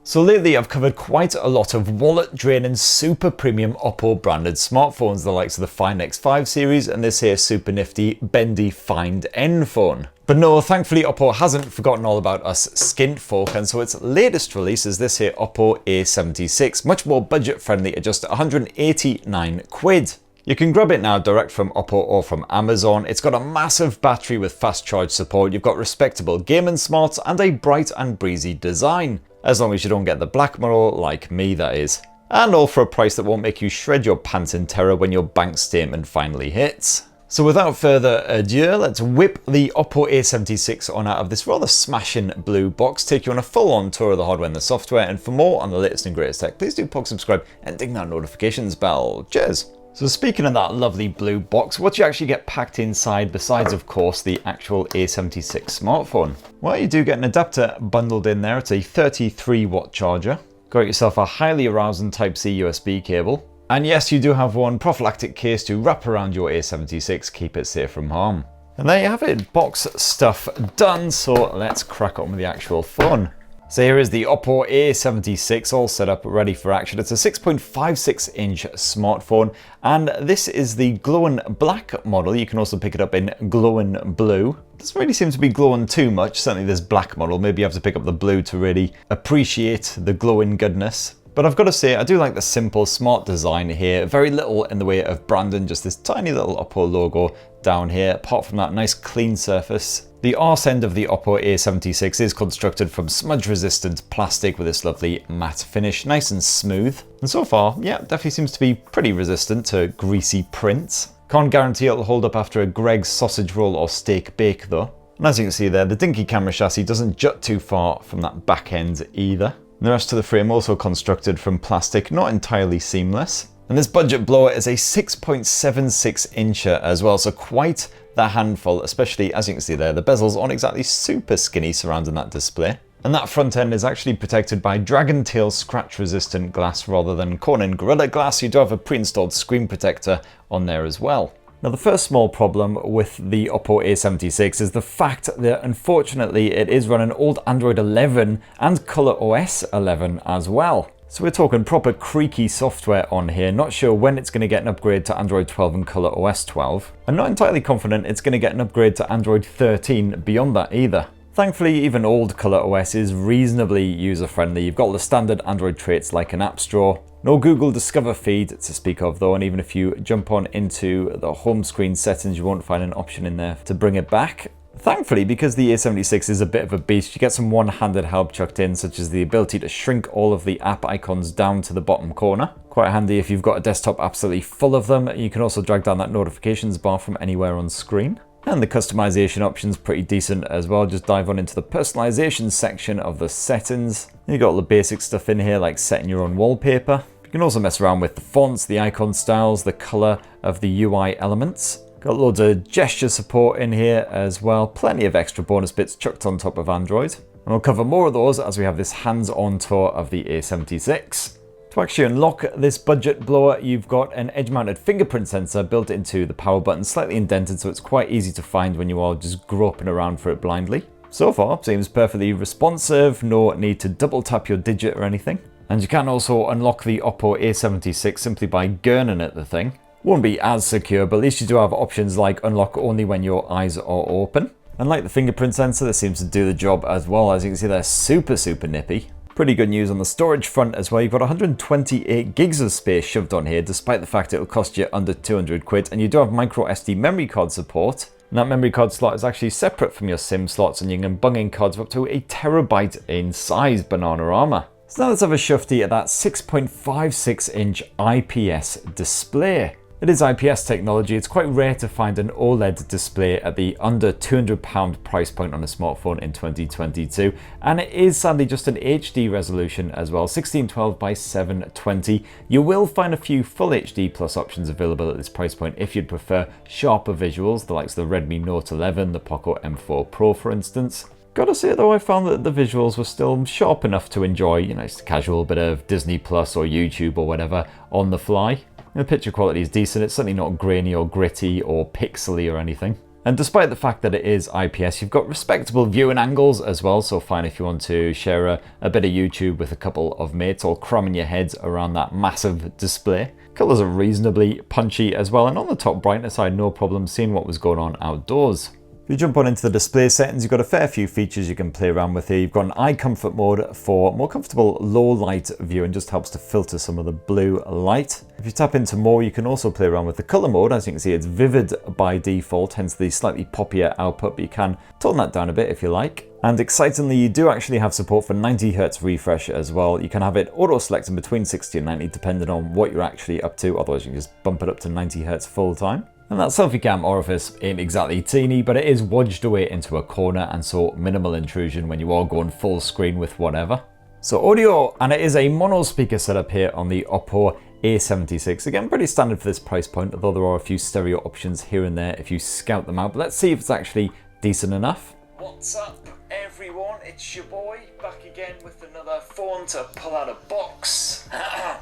So lately I've covered quite a lot of wallet-draining super premium Oppo branded smartphones, the likes of the Find X5 series and this here super nifty bendy Find N phone. But no, thankfully Oppo hasn't forgotten all about us skint folk, and so its latest release is this here Oppo A76, much more budget friendly at just 189 quid. You can grab it now direct from Oppo or from Amazon. It's got a massive battery with fast charge support, you've got respectable gaming smarts and a bright and breezy design. As long as you don't get the black model, like me that is. And all for a price that won't make you shred your pants in terror when your bank statement finally hits. So without further ado, let's whip the Oppo A76 on out of this rather smashing blue box, take you on a full-on tour of the hardware and the software, and for more on the latest and greatest tech, please do subscribe and ding that notifications bell. Cheers! So speaking of that lovely blue box, what do you actually get packed inside besides of course the actual A76 smartphone? Well, you do get an adapter bundled in there. It's a 33-watt charger. Got yourself a highly arousing Type-C USB cable. And yes, you do have one prophylactic case to wrap around your A76, keep it safe from harm. And there you have it, box stuff done, so let's crack on with the actual phone. So here is the Oppo A76 all set up, ready for action. It's a 6.56-inch smartphone, and this is the glowing black model. You can also pick it up in glowing blue. Doesn't really seem to be glowing too much, certainly this black model. Maybe you have to pick up the blue to really appreciate the glowing goodness. But I've got to say, I do like the simple, smart design here. Very little in the way of branding, just this tiny little Oppo logo down here, apart from that nice clean surface. The arse end of the Oppo A76 is constructed from smudge-resistant plastic with this lovely matte finish, nice and smooth. And so far, yeah, definitely seems to be pretty resistant to greasy prints. Can't guarantee it'll hold up after a Greggs sausage roll or steak bake though. And as you can see there, the dinky camera chassis doesn't jut too far from that back end either. And the rest of the frame also constructed from plastic, not entirely seamless. And this budget blower is a 6.76 incher as well, so quite the handful, especially as you can see there, the bezels aren't exactly super skinny surrounding that display. And that front end is actually protected by Dragon Tail scratch resistant glass rather than Corning Gorilla Glass. You do have a pre-installed screen protector on there as well. Now the first small problem with the Oppo A76 is the fact that unfortunately it is running old Android 11 and ColorOS 11 as well. So we're talking proper creaky software on here, not sure when it's going to get an upgrade to Android 12 and ColorOS 12. I'm not entirely confident it's going to get an upgrade to Android 13 beyond that either. Thankfully, even old ColorOS is reasonably user-friendly. You've got all the standard Android traits like an App Store. No Google Discover feed to speak of though, and even if you jump on into the home screen settings, you won't find an option in there to bring it back. Thankfully, because the A76 is a bit of a beast, you get some one-handed help chucked in, such as the ability to shrink all of the app icons down to the bottom corner. Quite handy if you've got a desktop absolutely full of them. You can also drag down that notifications bar from anywhere on screen. And the customization option's pretty decent as well. Just dive on into the personalization section of the settings. You got all the basic stuff in here, like setting your own wallpaper. You can also mess around with the fonts, the icon styles, the color of the UI elements. Got loads of gesture support in here as well. Plenty of extra bonus bits chucked on top of Android. And we'll cover more of those as we have this hands-on tour of the A76. To actually unlock this budget blower, you've got an edge-mounted fingerprint sensor built into the power button, slightly indented so it's quite easy to find when you are just groping around for it blindly. So far, seems perfectly responsive, no need to double tap your digit or anything. And you can also unlock the Oppo A76 simply by gurning at the thing. Won't be as secure, but at least you do have options like unlock only when your eyes are open. And like the fingerprint sensor, this seems to do the job as well. As you can see, they're super nippy. Pretty good news on the storage front as well. You've got 128 gigs of space shoved on here, despite the fact it'll cost you under 200 quid. And you do have micro SD memory card support. And that memory card slot is actually separate from your SIM slots, and you can bung in cards of up to a terabyte in size, Bananarama. So now let's have a shufty at that 6.56-inch IPS display. It is IPS technology. It's quite rare to find an OLED display at the under £200 price point on a smartphone in 2022. And it is sadly just an HD resolution as well, 1612 by 720. You will find a few full HD plus options available at this price point if you'd prefer sharper visuals, the likes of the Redmi Note 11, the Poco M4 Pro for instance. Gotta say though, I found that the visuals were still sharp enough to enjoy, you know, just a casual bit of Disney Plus or YouTube or whatever on the fly. The picture quality is decent. It's certainly not grainy or gritty or pixely or anything. And despite the fact that it is IPS, you've got respectable viewing angles as well, so fine if you want to share a bit of YouTube with a couple of mates or cramming your heads around that massive display. Colours are reasonably punchy as well, and on the top brightness side, no problem seeing what was going on outdoors. If you jump on into the display settings, you've got a fair few features you can play around with here. You've got an eye comfort mode for more comfortable low light viewing, just helps to filter some of the blue light. If you tap into more, you can also play around with the color mode. As you can see, it's vivid by default, hence the slightly poppier output, but you can tone that down a bit if you like. And excitingly, you do actually have support for 90 Hz refresh as well. You can have it auto selecting between 60 and 90 depending on what you're actually up to, otherwise you can just bump it up to 90 Hz full time. And that selfie cam orifice ain't exactly teeny, but it is wedged away into a corner, and so minimal intrusion when you are going full screen with whatever. So audio, and it is a mono speaker setup here on the Oppo A76. Again, pretty standard for this price point, although there are a few stereo options here and there if you scout them out. But let's see if it's actually decent enough. What's up, everyone? It's your boy back again with another phone to pull out a box.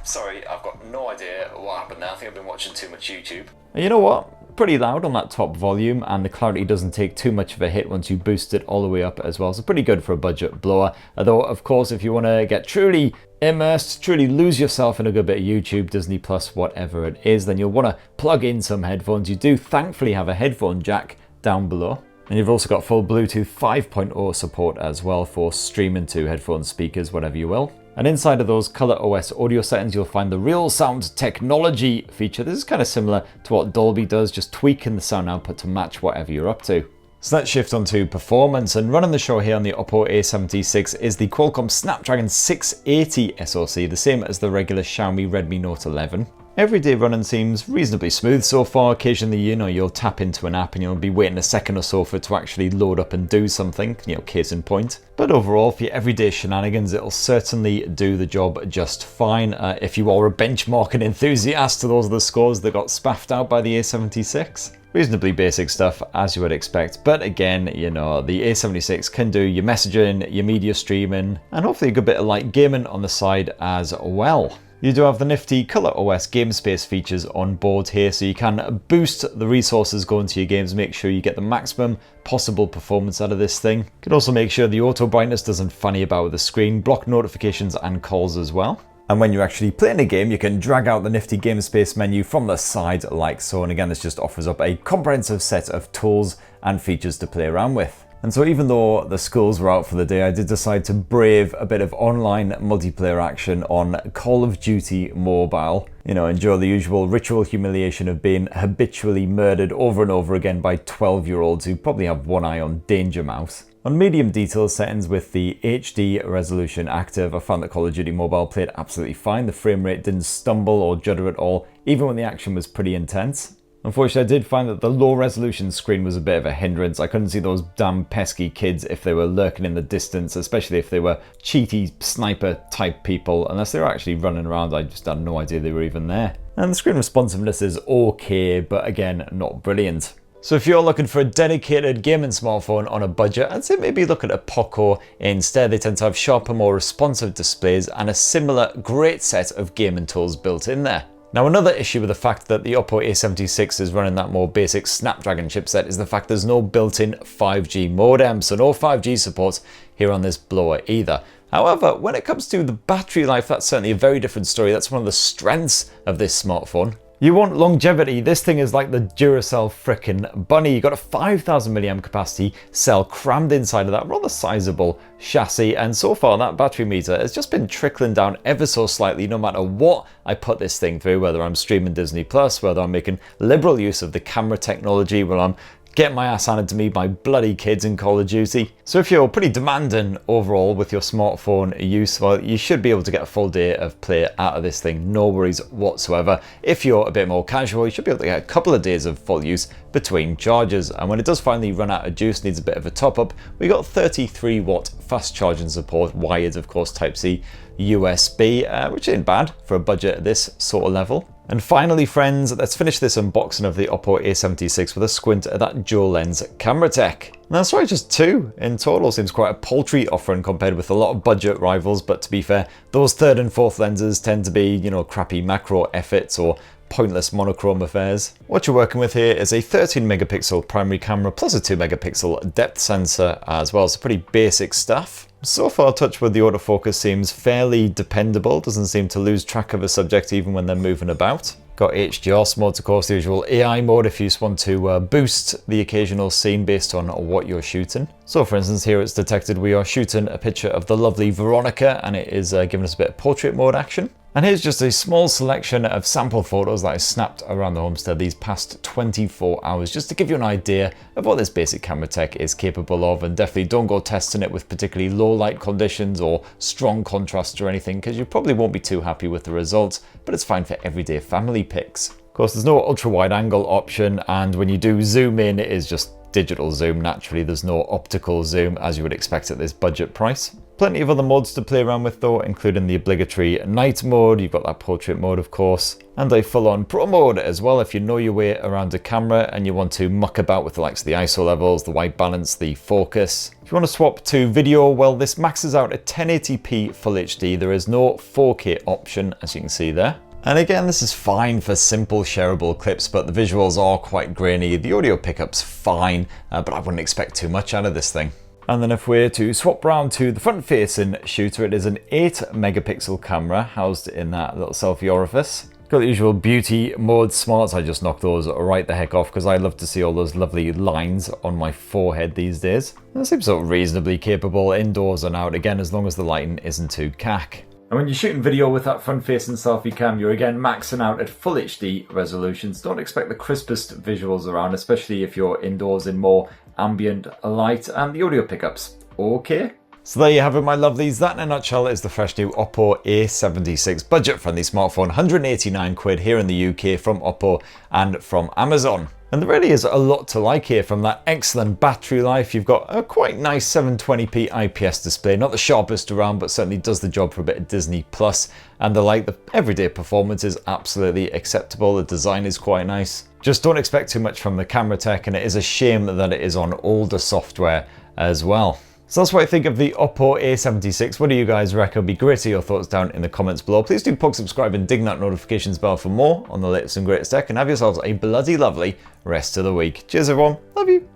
Sorry, I've got no idea what happened there. I think I've been watching too much YouTube. And you know what? Pretty loud on that top volume, and the clarity doesn't take too much of a hit once you boost it all the way up as well. So pretty good for a budget blower. Although, of course, if you want to get truly immersed, truly lose yourself in a good bit of YouTube, Disney Plus, whatever it is, then you'll want to plug in some headphones. You do thankfully have a headphone jack down below. And you've also got full Bluetooth 5.0 support as well for streaming to headphone speakers, whatever you will. And inside of those ColorOS audio settings, you'll find the Real Sound Technology feature. This is kind of similar to what Dolby does, just tweaking the sound output to match whatever you're up to. So let's shift on to performance, and running the show here on the Oppo A76 is the Qualcomm Snapdragon 680 SoC, the same as the regular Xiaomi Redmi Note 11. Everyday running seems reasonably smooth so far. Occasionally, you'll tap into an app and you'll be waiting a second or so for it to actually load up and do something, case in point. But overall, for your everyday shenanigans, it'll certainly do the job just fine. If you are a benchmarking enthusiast, those are the scores that got spaffed out by the A76. Reasonably basic stuff, as you would expect, but again, the A76 can do your messaging, your media streaming, and hopefully a good bit of light gaming on the side as well. You do have the nifty ColorOS game space features on board here, so you can boost the resources going to your games, make sure you get the maximum possible performance out of this thing. You can also make sure the auto brightness doesn't funny about with the screen, block notifications and calls as well. And when you're actually playing a game, you can drag out the nifty game space menu from the side like so. And again, this just offers up a comprehensive set of tools and features to play around with. And so even though the schools were out for the day, I did decide to brave a bit of online multiplayer action on Call of Duty Mobile. Endure the usual ritual humiliation of being habitually murdered over and over again by 12-year-olds who probably have one eye on Danger Mouse. On medium detail settings with the HD resolution active, I found that Call of Duty Mobile played absolutely fine. The frame rate didn't stumble or judder at all, even when the action was pretty intense. Unfortunately, I did find that the low resolution screen was a bit of a hindrance. I couldn't see those damn pesky kids if they were lurking in the distance, especially if they were cheaty sniper type people. Unless they were actually running around, I just had no idea they were even there. And the screen responsiveness is okay, but again, not brilliant. So if you're looking for a dedicated gaming smartphone on a budget, I'd say maybe look at a Poco instead. They tend to have sharper, more responsive displays and a similar great set of gaming tools built in there. Now, another issue with the fact that the Oppo A76 is running that more basic Snapdragon chipset is the fact there's no built-in 5G modem, so no 5G support here on this blower either. However, when it comes to the battery life, that's certainly a very different story. That's one of the strengths of this smartphone. You want longevity. This thing is like the Duracell frickin' bunny. You got a 5,000 mAh capacity cell crammed inside of that rather sizable chassis, and so far that battery meter has just been trickling down ever so slightly no matter what I put this thing through, whether I'm streaming Disney Plus, whether I'm making liberal use of the camera technology, whether I'm getting my ass handed to me by bloody kids in Call of Duty. So if you're pretty demanding overall with your smartphone use, well, you should be able to get a full day of play out of this thing, no worries whatsoever. If you're a bit more casual, you should be able to get a couple of days of full use between charges. And when it does finally run out of juice, needs a bit of a top up, we got 33 watt fast charging support, wired of course, Type-C USB, which ain't bad for a budget at this sort of level. And finally, friends, let's finish this unboxing of the Oppo A76 with a squint at that dual lens camera tech. Now, sorry, just two in total seems quite a paltry offering compared with a lot of budget rivals, but to be fair, those third and fourth lenses tend to be, crappy macro efforts or pointless monochrome affairs. What you're working with here is a 13 megapixel primary camera plus a 2 megapixel depth sensor as well, so pretty basic stuff. So far, touch with the autofocus seems fairly dependable, doesn't seem to lose track of a subject even when they're moving about. Got HDR modes, of course, the usual AI mode if you just want to boost the occasional scene based on what you're shooting. So for instance, here it's detected we are shooting a picture of the lovely Veronica, and it is giving us a bit of portrait mode action. And here's just a small selection of sample photos that I snapped around the homestead these past 24 hours, just to give you an idea of what this basic camera tech is capable of. And definitely don't go testing it with particularly low light conditions or strong contrast or anything, because you probably won't be too happy with the results, but it's fine for everyday family pics. Of course, there's no ultra wide angle option, and when you do zoom in, it is just digital zoom naturally. There's no optical zoom as you would expect at this budget price. Plenty of other modes to play around with though, including the obligatory night mode. You've got that portrait mode, of course, and a full-on pro mode as well if you know your way around a camera and you want to muck about with the likes of the ISO levels, the white balance, the focus. If you want to swap to video, well, this maxes out at 1080p full HD. There is no 4K option, as you can see there. And again, this is fine for simple shareable clips, but the visuals are quite grainy. The audio pickup's fine, but I wouldn't expect too much out of this thing. And then if we're to swap round to the front-facing shooter, it is an 8 megapixel camera housed in that little selfie orifice. Got the usual beauty mode smarts. I just knocked those right the heck off because I love to see all those lovely lines on my forehead these days. And it seems sort of reasonably capable indoors and out, again, as long as the lighting isn't too cack. And when you're shooting video with that front-facing selfie cam, you're again maxing out at full HD resolutions. Don't expect the crispest visuals around, especially if you're indoors in more ambient light, and the audio pickups okay. So there you have it, my lovelies. That in a nutshell is the fresh new Oppo A76 budget-friendly smartphone, 189 quid here in the UK from Oppo and from Amazon. And there really is a lot to like here, from that excellent battery life. You've got a quite nice 720p IPS display, not the sharpest around, but certainly does the job for a bit of Disney Plus. And the everyday performance is absolutely acceptable. The design is quite nice. Just don't expect too much from the camera tech, and it is a shame that it is on older software as well. So that's what I think of the Oppo A76. What do you guys reckon? It'd be great to hear your thoughts down in the comments below. Please do subscribe and ding that notifications bell for more on the latest and greatest tech, and have yourselves a bloody lovely rest of the week. Cheers everyone, love you.